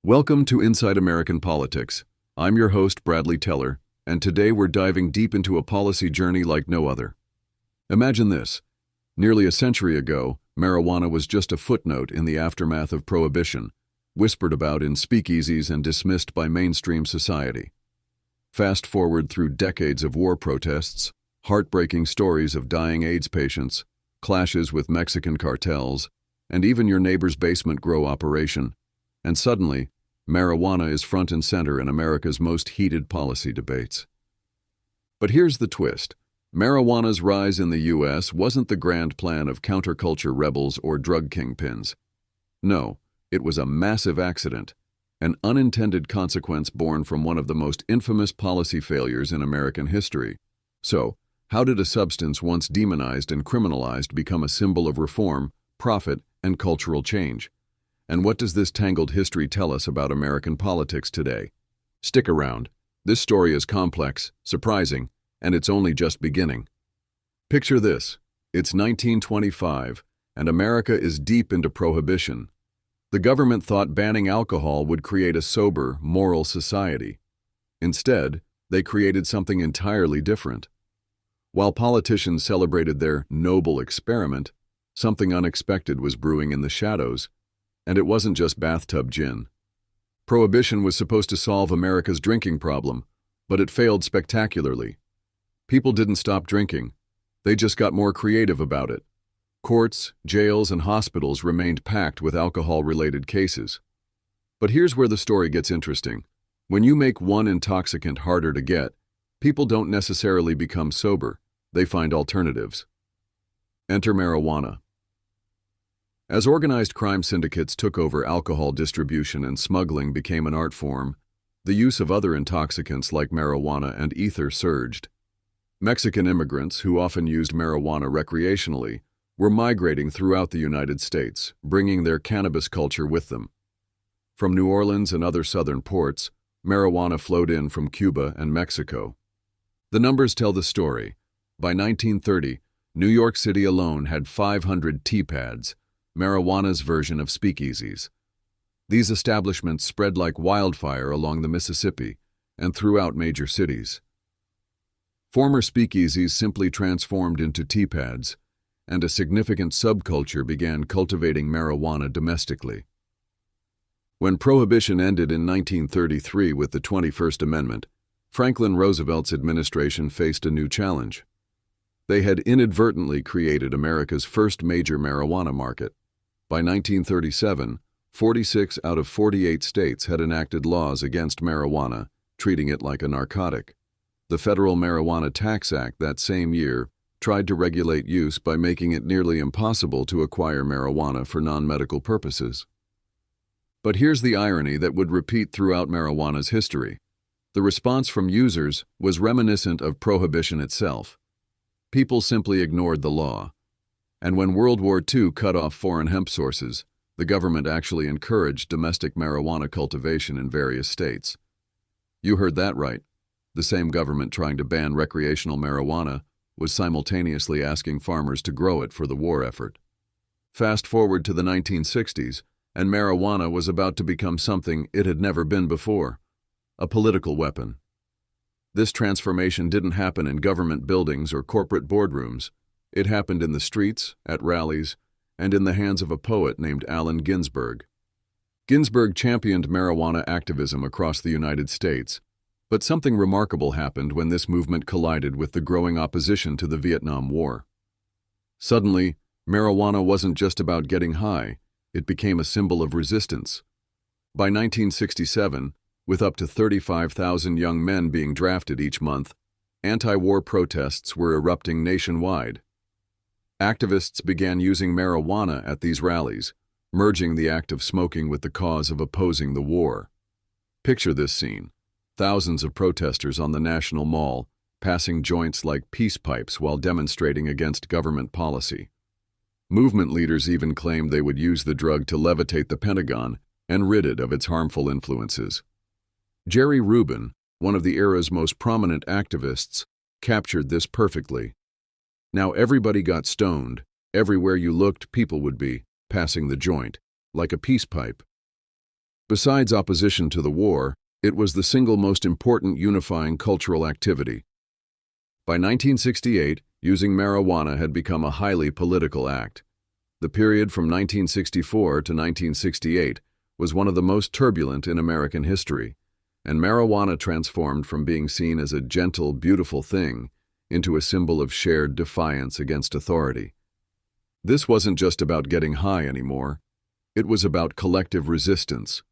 Welcome to Inside American Politics. I'm your host, Bradley Teller, and today we're diving deep into a policy journey like no other. Imagine this. Nearly a century ago, marijuana was just a footnote in the aftermath of Prohibition, whispered about in speakeasies and dismissed by mainstream society. Fast forward through decades of war protests, heartbreaking stories of dying AIDS patients, clashes with Mexican cartels, and even your neighbor's basement grow operation, and suddenly, marijuana is front and center in America's most heated policy debates. But here's the twist. Marijuana's rise in the U.S. wasn't the grand plan of counterculture rebels or drug kingpins. No, it was a massive accident, an unintended consequence born from one of the most infamous policy failures in American history. So, how did a substance once demonized and criminalized become a symbol of reform, profit, and cultural change? And what does this tangled history tell us about American politics today? Stick around. This story is complex, surprising, and it's only just beginning. Picture this. It's 1925, and America is deep into Prohibition. The government thought banning alcohol would create a sober, moral society. Instead, they created something entirely different. While politicians celebrated their noble experiment, something unexpected was brewing in the shadows. And it wasn't just bathtub gin. Prohibition was supposed to solve America's drinking problem, but it failed spectacularly. People didn't stop drinking. They just got more creative about it. Courts, jails, and hospitals remained packed with alcohol-related cases. But here's where the story gets interesting. When you make one intoxicant harder to get, people don't necessarily become sober. They find alternatives. Enter marijuana. As organized crime syndicates took over alcohol distribution and smuggling became an art form, the use of other intoxicants like marijuana and ether surged. Mexican immigrants, who often used marijuana recreationally, were migrating throughout the United States, bringing their cannabis culture with them. From New Orleans and other southern ports, marijuana flowed in from Cuba and Mexico. The numbers tell the story. By 1930, New York City alone had 500 tea-pads, marijuana's version of speakeasies. These establishments spread like wildfire along the Mississippi and throughout major cities. Former speakeasies simply transformed into tea-pads, and a significant subculture began cultivating marijuana domestically. When Prohibition ended in 1933 with the 21st Amendment, Franklin Roosevelt's administration faced a new challenge. They had inadvertently created America's first major marijuana market. By 1937, 46 out of 48 states had enacted laws against marijuana, treating it like a narcotic. The Federal Marijuana Tax Act that same year tried to regulate use by making it nearly impossible to acquire marijuana for non-medical purposes. But here's the irony that would repeat throughout marijuana's history. The response from users was reminiscent of Prohibition itself. People simply ignored the law. And when World War II cut off foreign hemp sources, the government actually encouraged domestic marijuana cultivation in various states. You heard that right. The same government trying to ban recreational marijuana was simultaneously asking farmers to grow it for the war effort. Fast forward to the 1960s, and marijuana was about to become something it had never been before, a political weapon. This transformation didn't happen in government buildings or corporate boardrooms. It happened in the streets, at rallies, and in the hands of a poet named Allen Ginsberg. Ginsberg championed marijuana activism across the United States, but something remarkable happened when this movement collided with the growing opposition to the Vietnam War. Suddenly, marijuana wasn't just about getting high, it became a symbol of resistance. By 1967, with up to 35,000 young men being drafted each month, anti-war protests were erupting nationwide. Activists began using marijuana at these rallies, merging the act of smoking with the cause of opposing the war. Picture this scene. Thousands of protesters on the National Mall, passing joints like peace pipes while demonstrating against government policy. Movement leaders even claimed they would use the drug to levitate the Pentagon and rid it of its harmful influences. Jerry Rubin, one of the era's most prominent activists, captured this perfectly. Now everybody got stoned. Everywhere you looked, people would be passing the joint, like a peace pipe. Besides opposition to the war, it was the single most important unifying cultural activity. By 1968, using marijuana had become a highly political act. The period from 1964 to 1968 was one of the most turbulent in American history, and marijuana transformed from being seen as a gentle, beautiful thing into a symbol of shared defiance against authority. This wasn't just about getting high anymore. It was about collective resistance,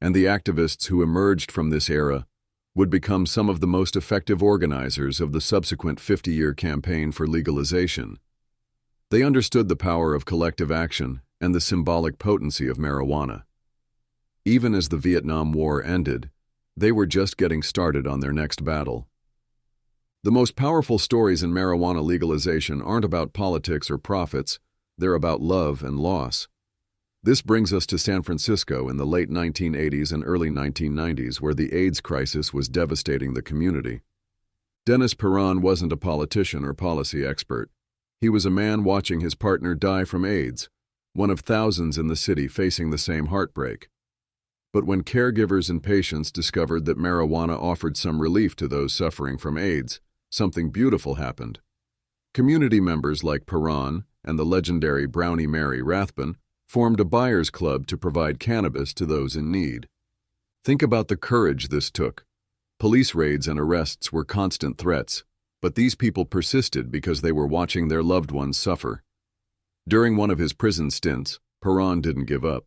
and the activists who emerged from this era would become some of the most effective organizers of the subsequent 50-year campaign for legalization. They understood the power of collective action and the symbolic potency of marijuana. Even as the Vietnam War ended, they were just getting started on their next battle. The most powerful stories in marijuana legalization aren't about politics or profits, they're about love and loss. This brings us to San Francisco in the late 1980s and early 1990s, where the AIDS crisis was devastating the community. Dennis Perron wasn't a politician or policy expert. He was a man watching his partner die from AIDS, one of thousands in the city facing the same heartbreak. But when caregivers and patients discovered that marijuana offered some relief to those suffering from AIDS, something beautiful happened. Community members like Perron and the legendary Brownie Mary Rathbun formed a buyers club to provide cannabis to those in need. Think about the courage this took. Police raids and arrests were constant threats, but these people persisted because they were watching their loved ones suffer. During one of his prison stints, Perron didn't give up.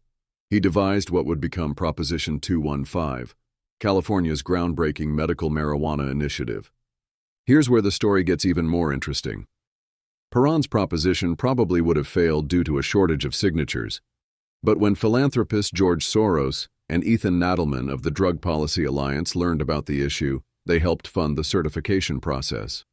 He devised what would become Proposition 215, California's groundbreaking medical marijuana initiative. Here's where the story gets even more interesting. Perron's proposition probably would have failed due to a shortage of signatures. But when philanthropist George Soros and Ethan Nadelman of the Drug Policy Alliance learned about the issue, they helped fund the certification process.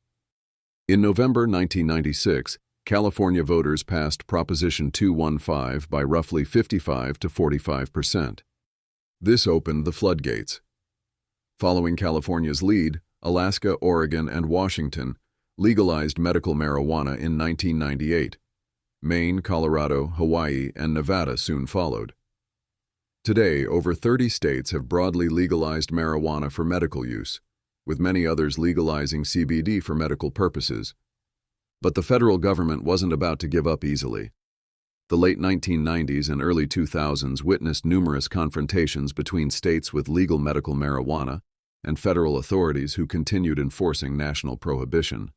In November 1996, California voters passed Proposition 215 by roughly 55 to 45%. This opened the floodgates. Following California's lead, Alaska, Oregon, and Washington legalized medical marijuana in 1998. Maine, Colorado, Hawaii, and Nevada soon followed. Today, over 30 states have broadly legalized marijuana for medical use, with many others legalizing CBD for medical purposes. But the federal government wasn't about to give up easily. The late 1990s and early 2000s witnessed numerous confrontations between states with legal medical marijuana and federal authorities who continued enforcing national prohibition.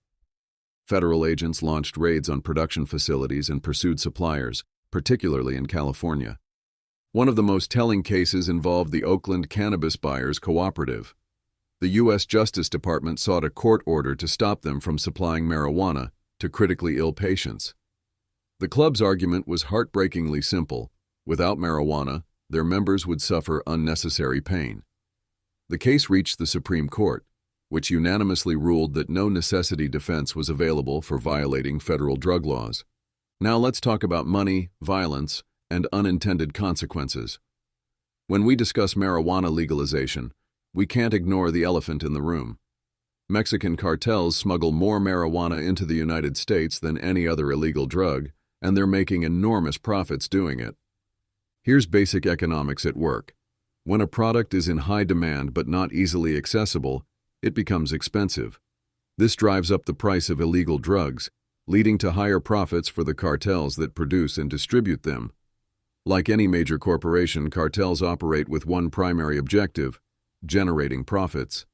Federal agents launched raids on production facilities and pursued suppliers, particularly in California. One of the most telling cases involved the Oakland Cannabis Buyers Cooperative. The U.S. Justice Department sought a court order to stop them from supplying marijuana to critically ill patients. The club's argument was heartbreakingly simple. Without marijuana, their members would suffer unnecessary pain. The case reached the Supreme Court, which unanimously ruled that no necessity defense was available for violating federal drug laws. Now let's talk about money, violence, and unintended consequences. When we discuss marijuana legalization, we can't ignore the elephant in the room. Mexican cartels smuggle more marijuana into the United States than any other illegal drug, and they're making enormous profits doing it. Here's basic economics at work. When a product is in high demand but not easily accessible, it becomes expensive. This drives up the price of illegal drugs, leading to higher profits for the cartels that produce and distribute them. Like any major corporation, cartels operate with one primary objective: generating profits.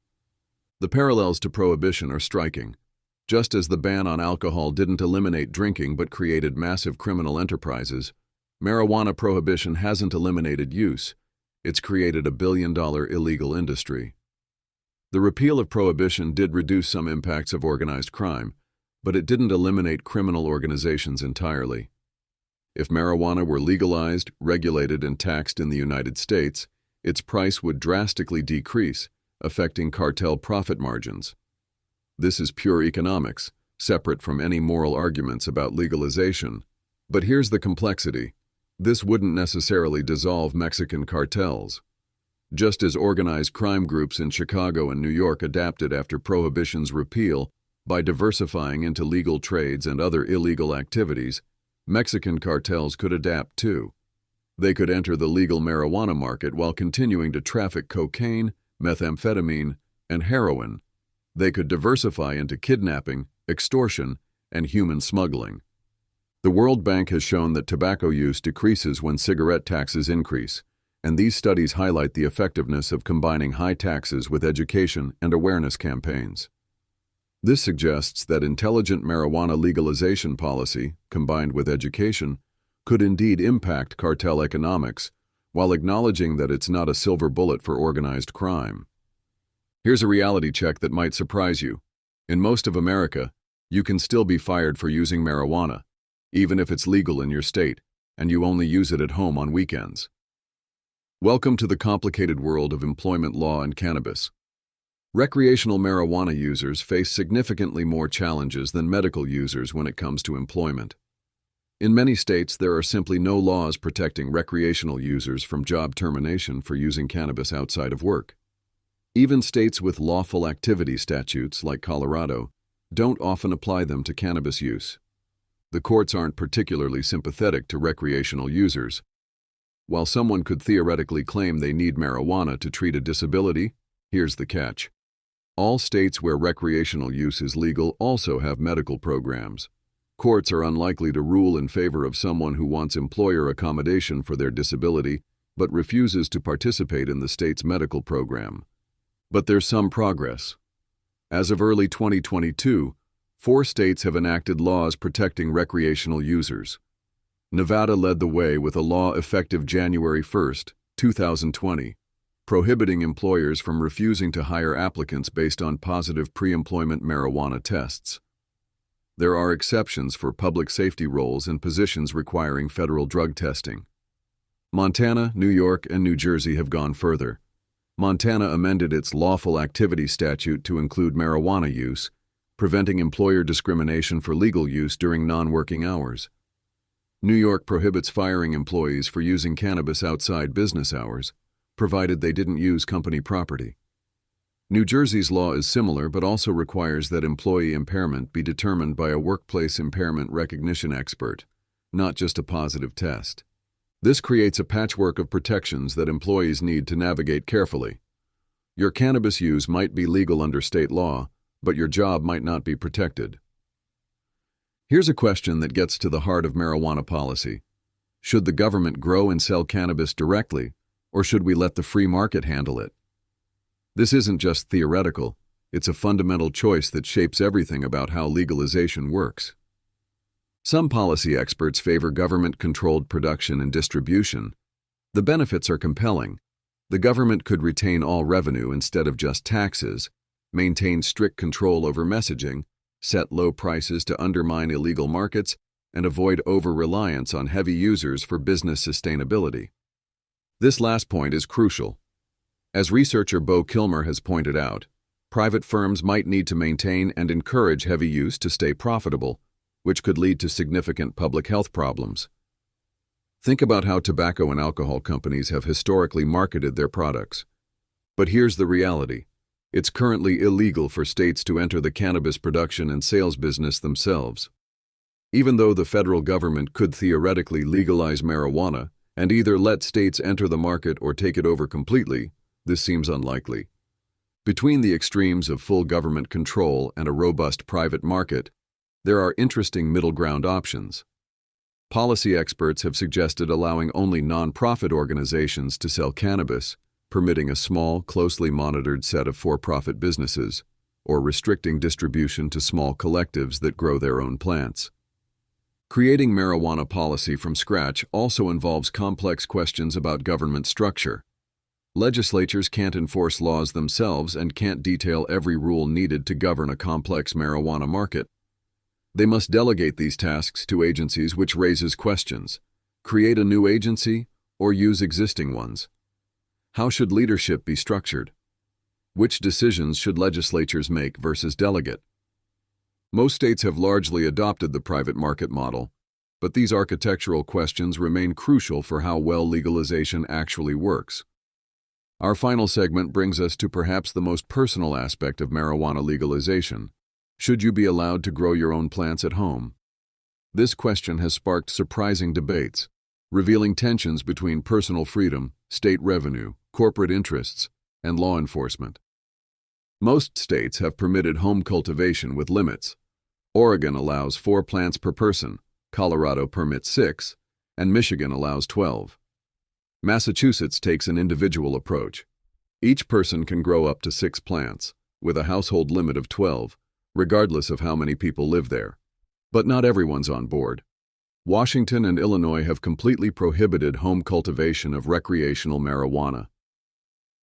The parallels to prohibition are striking. Just as the ban on alcohol didn't eliminate drinking but created massive criminal enterprises, marijuana prohibition hasn't eliminated use. It's created a billion-dollar illegal industry. The repeal of prohibition did reduce some impacts of organized crime, but it didn't eliminate criminal organizations entirely. If marijuana were legalized, regulated, and taxed in the United States, its price would drastically decrease, affecting cartel profit margins. This is pure economics, separate from any moral arguments about legalization. But here's the complexity. This wouldn't necessarily dissolve Mexican cartels. Just as organized crime groups in Chicago and New York adapted after Prohibition's repeal by diversifying into legal trades and other illegal activities, Mexican cartels could adapt too. They could enter the legal marijuana market while continuing to traffic cocaine, methamphetamine, and heroin. They could diversify into kidnapping, extortion, and human smuggling. The World Bank has shown that tobacco use decreases when cigarette taxes increase, and these studies highlight the effectiveness of combining high taxes with education and awareness campaigns. This suggests that intelligent marijuana legalization policy, combined with education, could indeed impact cartel economics, while acknowledging that it's not a silver bullet for organized crime. Here's a reality check that might surprise you. In most of America, you can still be fired for using marijuana, even if it's legal in your state, and you only use it at home on weekends. Welcome to the complicated world of employment law and cannabis. Recreational marijuana users face significantly more challenges than medical users when it comes to employment. In many states, there are simply no laws protecting recreational users from job termination for using cannabis outside of work. Even states with lawful activity statutes, like Colorado, don't often apply them to cannabis use. The courts aren't particularly sympathetic to recreational users. While someone could theoretically claim they need marijuana to treat a disability, here's the catch. All states where recreational use is legal also have medical programs. Courts are unlikely to rule in favor of someone who wants employer accommodation for their disability but refuses to participate in the state's medical program. But there's some progress. As of early 2022, 4 states have enacted laws protecting recreational users. Nevada led the way with a law effective January 1, 2020, prohibiting employers from refusing to hire applicants based on positive pre-employment marijuana tests. There are exceptions for public safety roles and positions requiring federal drug testing. Montana, New York, and New Jersey have gone further. Montana amended its lawful activity statute to include marijuana use, preventing employer discrimination for legal use during non-working hours. New York prohibits firing employees for using cannabis outside business hours, provided they didn't use company property. New Jersey's law is similar but also requires that employee impairment be determined by a workplace impairment recognition expert, not just a positive test. This creates a patchwork of protections that employees need to navigate carefully. Your cannabis use might be legal under state law, but your job might not be protected. Here's a question that gets to the heart of marijuana policy. Should the government grow and sell cannabis directly, or should we let the free market handle it? This isn't just theoretical, it's a fundamental choice that shapes everything about how legalization works. Some policy experts favor government-controlled production and distribution. The benefits are compelling. The government could retain all revenue instead of just taxes, maintain strict control over messaging, set low prices to undermine illegal markets, and avoid over-reliance on heavy users for business sustainability. This last point is crucial. As researcher Bo Kilmer has pointed out, private firms might need to maintain and encourage heavy use to stay profitable, which could lead to significant public health problems. Think about how tobacco and alcohol companies have historically marketed their products. But here's the reality. It's currently illegal for states to enter the cannabis production and sales business themselves. Even though the federal government could theoretically legalize marijuana and either let states enter the market or take it over completely, this seems unlikely. Between the extremes of full government control and a robust private market, there are interesting middle ground options. Policy experts have suggested allowing only non-profit organizations to sell cannabis, permitting a small, closely monitored set of for-profit businesses, or restricting distribution to small collectives that grow their own plants. Creating marijuana policy from scratch also involves complex questions about government structure. Legislatures can't enforce laws themselves and can't detail every rule needed to govern a complex marijuana market. They must delegate these tasks to agencies, which raises questions. Create a new agency or use existing ones? How should leadership be structured? Which decisions should legislatures make versus delegate? Most states have largely adopted the private market model, but these architectural questions remain crucial for how well legalization actually works. Our final segment brings us to perhaps the most personal aspect of marijuana legalization. Should you be allowed to grow your own plants at home? This question has sparked surprising debates. revealing tensions between personal freedom, state revenue, corporate interests, and law enforcement. Most states have permitted home cultivation with limits. Oregon allows 4 plants per person, Colorado permits 6, and Michigan allows 12. Massachusetts takes an individual approach. Each person can grow up to 6 plants, with a household limit of 12, regardless of how many people live there. But not everyone's on board. Washington and Illinois have completely prohibited home cultivation of recreational marijuana.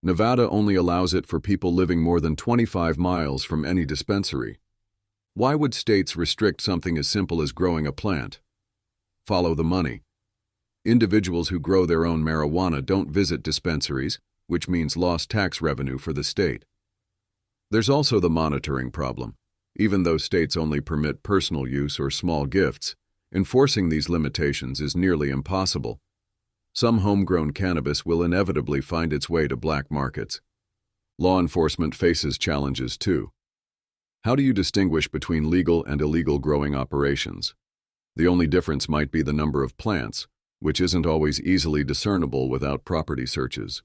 Nevada only allows it for people living more than 25 miles from any dispensary. Why would states restrict something as simple as growing a plant? Follow the money. Individuals who grow their own marijuana don't visit dispensaries, which means lost tax revenue for the state. There's also the monitoring problem. Even though states only permit personal use or small gifts, enforcing these limitations is nearly impossible. Some homegrown cannabis will inevitably find its way to black markets. Law enforcement faces challenges too. How do you distinguish between legal and illegal growing operations? The only difference might be the number of plants, which isn't always easily discernible without property searches.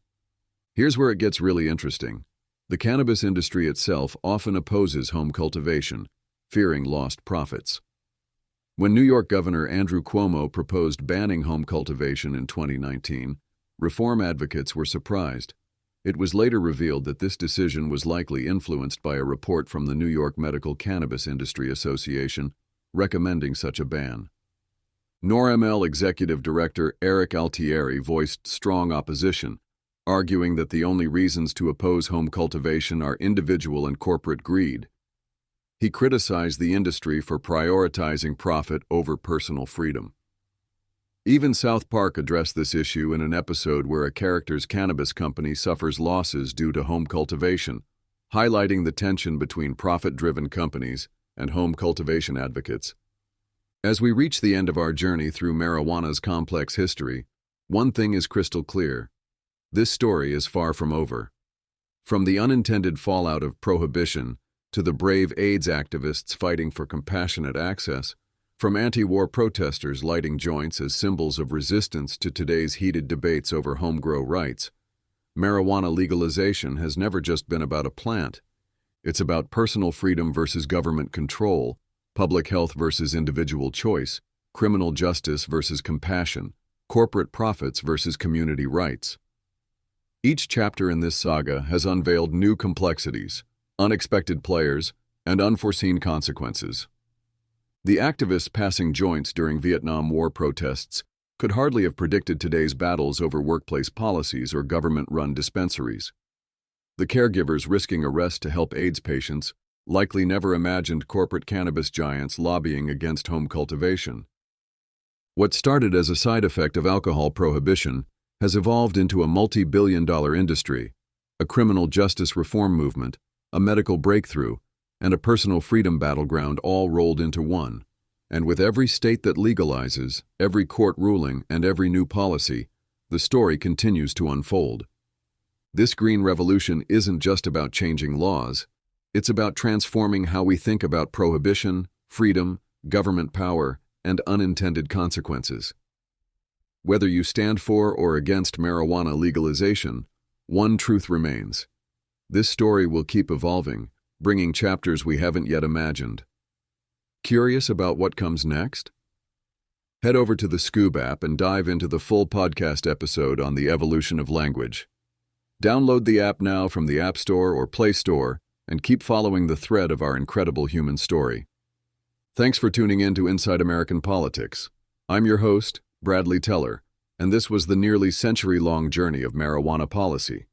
Here's where it gets really interesting. The cannabis industry itself often opposes home cultivation, fearing lost profits. When New York Governor Andrew Cuomo proposed banning home cultivation in 2019, reform advocates were surprised. It was later revealed that this decision was likely influenced by a report from the New York Medical Cannabis Industry Association recommending such a ban. NORML Executive Director Eric Altieri voiced strong opposition, arguing that the only reasons to oppose home cultivation are individual and corporate greed. He criticized the industry for prioritizing profit over personal freedom. Even South Park addressed this issue in an episode where a character's cannabis company suffers losses due to home cultivation, highlighting the tension between profit-driven companies and home cultivation advocates. As we reach the end of our journey through marijuana's complex history, one thing is crystal clear. This story is far from over. From the unintended fallout of Prohibition to the brave AIDS activists fighting for compassionate access, from anti-war protesters lighting joints as symbols of resistance to today's heated debates over home-grow rights, marijuana legalization has never just been about a plant. It's about personal freedom versus government control, public health versus individual choice, criminal justice versus compassion, corporate profits versus community rights. Each chapter in this saga has unveiled new complexities, unexpected players, and unforeseen consequences. The activists passing joints during Vietnam War protests could hardly have predicted today's battles over workplace policies or government-run dispensaries. The caregivers risking arrest to help AIDS patients likely never imagined corporate cannabis giants lobbying against home cultivation. What started as a side effect of alcohol prohibition has evolved into a multi-billion-dollar industry, a criminal justice reform movement, a medical breakthrough, and a personal freedom battleground all rolled into one. And with every state that legalizes, every court ruling, and every new policy, the story continues to unfold. This green revolution isn't just about changing laws. It's about transforming how we think about prohibition, freedom, government power, and unintended consequences. Whether you stand for or against marijuana legalization, one truth remains. This story will keep evolving, bringing chapters we haven't yet imagined. Curious about what comes next? Head over to the Skoob app and dive into the full podcast episode on the evolution of language. Download the app now from the App Store or Play Store and keep following the thread of our incredible human story. Thanks for tuning in to Inside American Politics. I'm your host, Bradley Teller, and this was the nearly century-long journey of marijuana policy.